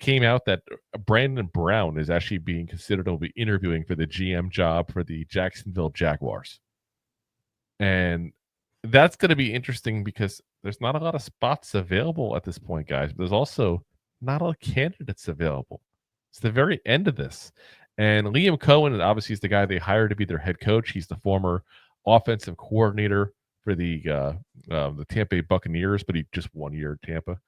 came out that Brandon Brown is actually being considered to be interviewing for the GM job for the Jacksonville Jaguars. And that's going to be interesting because there's not a lot of spots available at this point, guys. But there's also not a lot of candidates available. It's the very end of this. And Liam Coen, obviously, is the guy they hired to be their head coach. He's the former offensive coordinator for the Tampa Bay Buccaneers, but he just 1 year at Tampa.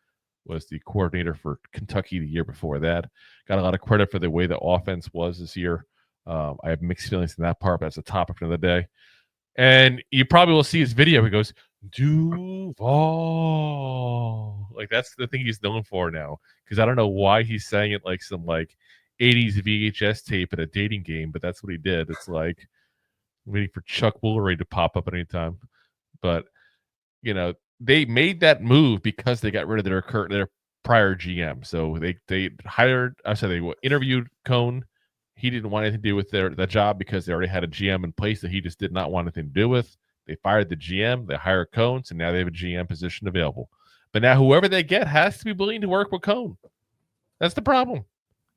Was the coordinator for Kentucky the year before that. Got a lot of credit for the way the offense was this year. I have mixed feelings in that part, but that's a topic for the day. And you probably will see his video. He goes, Duval. Like, that's the thing he's known for now. Because I don't know why he's saying it like some, 80s VHS tape at a dating game, but that's what he did. It's like waiting for Chuck Woolery to pop up at any time. But, they made that move because they got rid of their prior GM. So they interviewed Coen. He didn't want anything to do with that job because they already had a GM in place that he just did not want anything to do with. They fired the GM. They hired Coen, so now they have a GM position available. But now whoever they get has to be willing to work with Coen. That's the problem.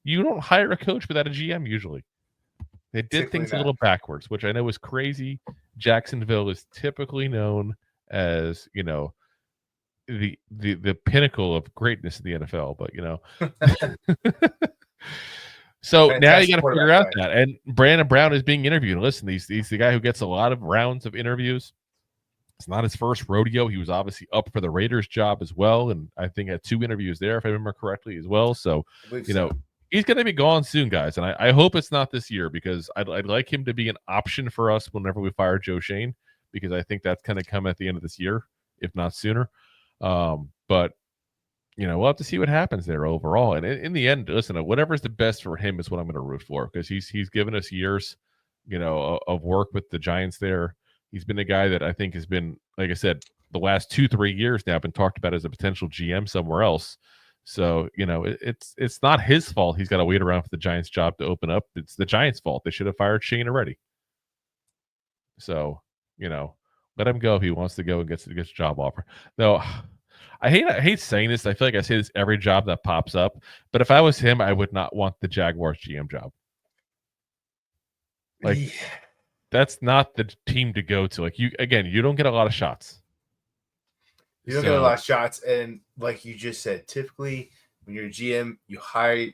You don't hire a coach without a GM usually. They did things a little backwards, which I know is crazy. Jacksonville is typically known as, the pinnacle of greatness in the NFL, but so fantastic. Now you got to figure out that. And Brandon Brown is being interviewed. Listen, he's the guy who gets a lot of rounds of interviews. It's not his first rodeo. He was obviously up for the Raiders job as well, and I think had 2 interviews there, if I remember correctly, as well. So he's going to be gone soon, guys, and I hope it's not this year because I'd like him to be an option for us whenever we fire Joe Shane, because I think that's going to come at the end of this year, if not sooner. But we'll have to see what happens there overall. And in the end, listen, whatever's the best for him is what I'm going to root for, because he's given us years, of work with the Giants there. He's been a guy that I think has been, like I said, the last 2-3 years now been talked about as a potential GM somewhere else. So, it's not his fault. He's got to wait around for the Giants job to open up. It's the Giants' fault. They should have fired Shane already. So, let him go if he wants to go and gets a job offer. No, I hate saying this. I feel like I say this every job that pops up. But if I was him, I would not want the Jaguars GM job. That's not the team to go to. You don't get a lot of shots. You don't get a lot of shots. And like you just said, typically when you're a GM, you hire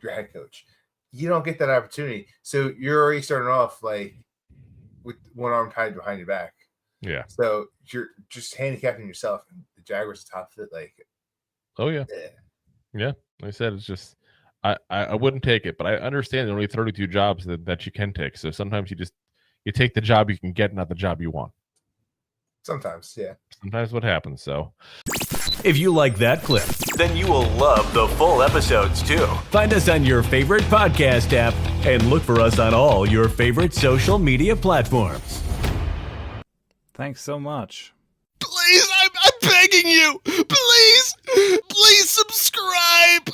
your head coach. You don't get that opportunity. So you're already starting off with one arm tied behind your back. Yeah. So you're just handicapping yourself. And the Jaguars top of it, oh yeah. Yeah. Like I said, it's just I wouldn't take it, but I understand there are only 32 jobs that you can take. So sometimes you take the job you can get, not the job you want. Sometimes, yeah. Sometimes what happens. So if you like that clip, then you will love the full episodes too. Find us on your favorite podcast app and look for us on all your favorite social media platforms. Thanks so much. Please, I'm begging you. Please subscribe.